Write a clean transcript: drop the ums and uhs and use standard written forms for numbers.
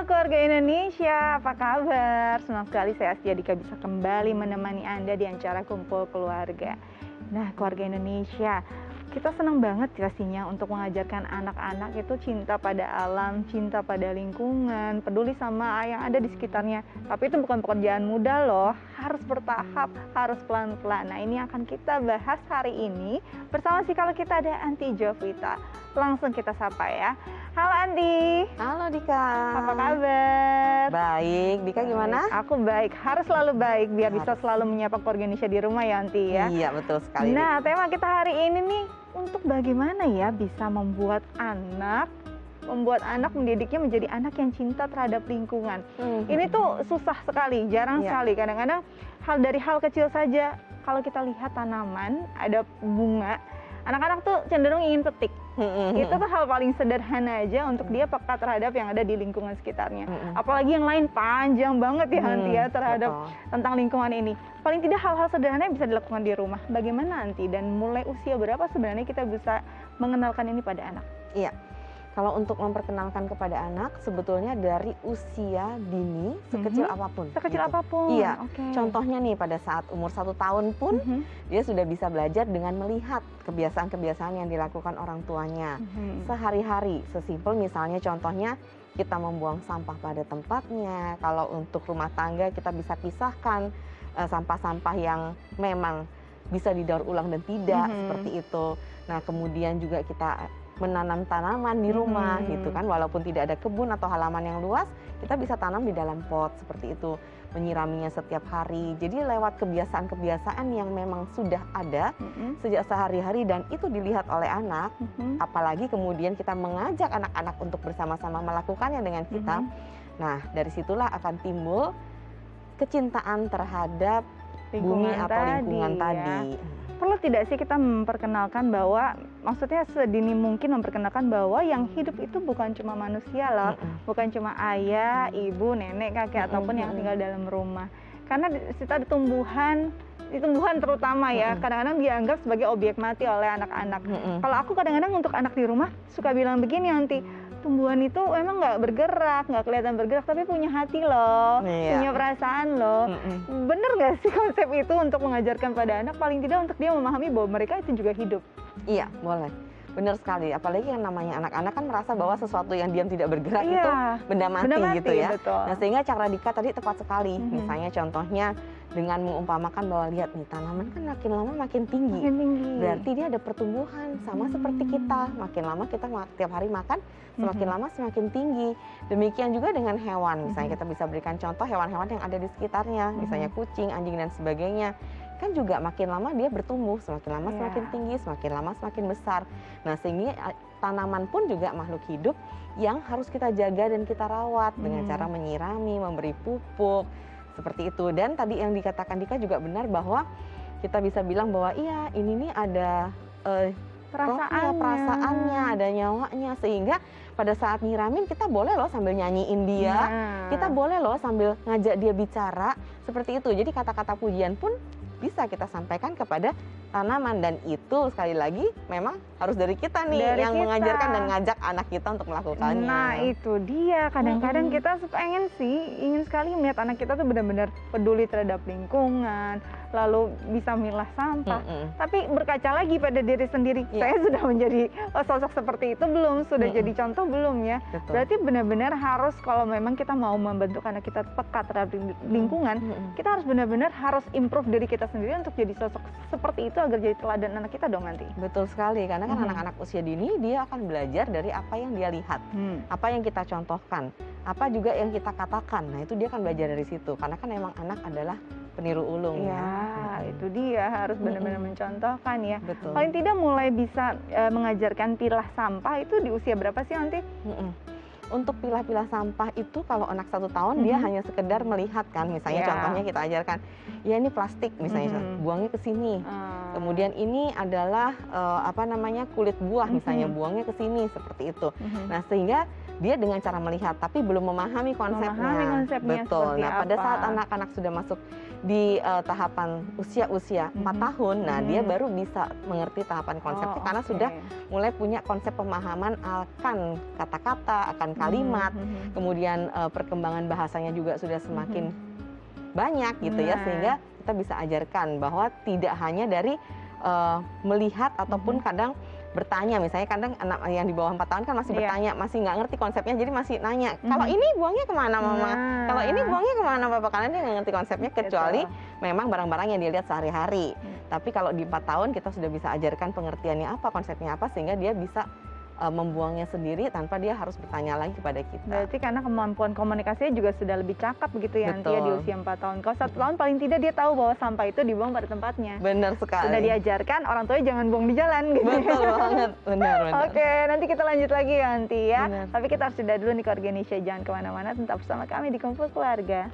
Halo keluarga Indonesia, apa kabar? Senang sekali saya Astia Dika bisa kembali menemani Anda di acara Kumpul Keluarga. Nah, keluarga Indonesia, kita senang banget pastinya untuk mengajarkan anak-anak itu cinta pada alam, cinta pada lingkungan, peduli sama yang ada di sekitarnya. Tapi itu bukan pekerjaan mudah loh, harus bertahap, harus pelan-pelan. Nah, ini akan kita bahas hari ini bersama kalau kita ada Anti Jovita. Langsung kita sapa ya. Halo Anti. Halo Dika. Apa kabar? Baik, Dika gimana? Aku baik, harus selalu baik biar bisa selalu menyapa keluarga Indonesia di rumah ya Anti ya. Iya betul sekali. Nah, tema kita hari ini nih untuk bagaimana ya bisa membuat anak mendidiknya menjadi anak yang cinta terhadap lingkungan. Ini tuh susah sekali, jarang sekali. Kadang-kadang dari hal kecil saja, kalau kita lihat tanaman, ada bunga, anak-anak tuh cenderung ingin petik. Itu tuh hal paling sederhana aja untuk dia peka terhadap yang ada di lingkungan sekitarnya. Apalagi yang lain panjang banget ya Anti ya terhadap tentang lingkungan ini. Paling tidak hal-hal sederhana yang bisa dilakukan di rumah. Bagaimana Anti dan mulai usia berapa sebenarnya kita bisa mengenalkan ini pada anak? Iya. Kalau untuk memperkenalkan kepada anak, sebetulnya dari usia dini sekecil apapun. Sekecil gitu. apapun. Iya. Okay. Contohnya nih pada saat umur 1 tahun pun dia sudah bisa belajar dengan melihat kebiasaan-kebiasaan yang dilakukan orang tuanya sehari-hari. Sesimpel misalnya contohnya kita membuang sampah pada tempatnya. Kalau untuk rumah tangga kita bisa pisahkan sampah-sampah yang memang bisa didaur ulang dan tidak seperti itu. Nah kemudian juga kita menanam tanaman di rumah gitu kan, walaupun tidak ada kebun atau halaman yang luas, kita bisa tanam di dalam pot seperti itu, menyiraminya setiap hari. Jadi lewat kebiasaan-kebiasaan yang memang sudah ada sejak sehari-hari dan itu dilihat oleh anak, apalagi kemudian kita mengajak anak-anak untuk bersama-sama melakukannya dengan kita. Nah, dari situlah akan timbul kecintaan terhadap bumi atau lingkungan tadi. Perlu tidak sih kita memperkenalkan bahwa, maksudnya sedini mungkin memperkenalkan bahwa yang hidup itu bukan cuma manusia loh, bukan cuma ayah, ibu, nenek, kakek, ataupun yang tinggal dalam rumah. Karena di situ ada tumbuhan terutama ya, kadang-kadang dianggap sebagai objek mati oleh anak-anak. Kalau aku kadang-kadang untuk anak di rumah suka bilang begini nanti, tumbuhan itu memang nggak bergerak, nggak kelihatan bergerak, tapi punya hati loh, punya perasaan loh. Bener nggak sih konsep itu untuk mengajarkan pada anak, paling tidak untuk dia memahami bahwa mereka itu juga hidup? Iya, boleh. Benar sekali, apalagi yang namanya anak-anak kan merasa bahwa sesuatu yang diam tidak bergerak itu benda mati gitu ya. Betul. Nah sehingga cara Dika tadi tepat sekali. Misalnya contohnya dengan mengumpamakan bahwa lihat nih tanaman kan makin lama makin tinggi. Berarti dia ada pertumbuhan sama seperti kita. Makin lama kita tiap hari makan, semakin lama semakin tinggi. Demikian juga dengan hewan. Misalnya kita bisa berikan contoh hewan-hewan yang ada di sekitarnya, misalnya kucing, anjing dan sebagainya. Kan juga makin lama dia bertumbuh, semakin lama semakin tinggi, semakin lama semakin besar. Nah sehingga tanaman pun juga makhluk hidup yang harus kita jaga dan kita rawat dengan cara menyirami, memberi pupuk, seperti itu. Dan tadi yang dikatakan Dika juga benar bahwa kita bisa bilang bahwa iya ini nih ada perasaannya, ada nyawanya, sehingga pada saat nyiramin kita boleh loh sambil nyanyiin dia, kita boleh loh sambil ngajak dia bicara, seperti itu. Jadi kata-kata pujian pun bisa kita sampaikan kepada tanaman dan itu sekali lagi memang harus dari kita nih yang mengajarkan dan ngajak anak kita untuk melakukannya. Nah itu dia, kadang-kadang kita ingin sekali melihat anak kita tuh benar-benar peduli terhadap lingkungan, lalu bisa milah sampah. Tapi berkaca lagi pada diri sendiri, saya sudah menjadi sosok seperti itu belum? Sudah jadi contoh belum ya? Betul. Berarti benar-benar harus kalau memang kita mau membentuk anak kita peka terhadap lingkungan, kita harus benar-benar harus improve diri kita sendiri untuk jadi sosok seperti itu agar jadi teladan anak kita dong nanti. Betul sekali, karena kan anak-anak usia dini dia akan belajar dari apa yang dia lihat, apa yang kita contohkan, apa juga yang kita katakan. Nah itu dia akan belajar dari situ, karena kan emang anak adalah peniru ulung ya. Itu dia harus benar-benar mencontohkan ya. Betul. Paling tidak mulai bisa mengajarkan pilah sampah itu di usia berapa sih nanti? Untuk pilah-pilah sampah itu kalau anak 1 tahun dia hanya sekedar melihat kan, misalnya contohnya kita ajarkan, ya ini plastik misalnya, buangnya ke sini. Kemudian ini adalah kulit buah misalnya, buangnya ke sini seperti itu. Nah sehingga dia dengan cara melihat tapi belum memahami konsepnya. Betul. Nah, pada saat anak-anak sudah masuk di tahapan usia 4 tahun, nah dia baru bisa mengerti tahapan konsepnya karena sudah mulai punya konsep pemahaman akan kata-kata, akan kalimat, kemudian perkembangan bahasanya juga sudah semakin banyak gitu ya, sehingga kita bisa ajarkan bahwa tidak hanya dari melihat ataupun kadang bertanya, misalnya kadang anak yang di bawah 4 tahun kan masih bertanya, masih nggak ngerti konsepnya, jadi masih nanya, kalau ini buangnya kemana mama, kalau ini buangnya kemana bapak, karena dia nggak ngerti konsepnya kecuali memang barang-barang yang dia lihat sehari-hari. Tapi kalau di 4 tahun kita sudah bisa ajarkan pengertiannya apa, konsepnya apa, sehingga dia bisa membuangnya sendiri tanpa dia harus bertanya lagi kepada kita. Berarti karena kemampuan komunikasinya juga sudah lebih cakap begitu ya nanti ya di usia 4 tahun. Kalau 1 tahun paling tidak dia tahu bahwa sampah itu dibuang pada tempatnya. Benar sekali. Sudah diajarkan orang tuanya jangan buang di jalan gitu. Betul banget, benar. Oke, nanti kita lanjut lagi ya nanti ya. Benar. Tapi kita harus sudah dulu nih ke Organisasi, jangan kemana-mana, tetap bersama kami di Kumpul Keluarga.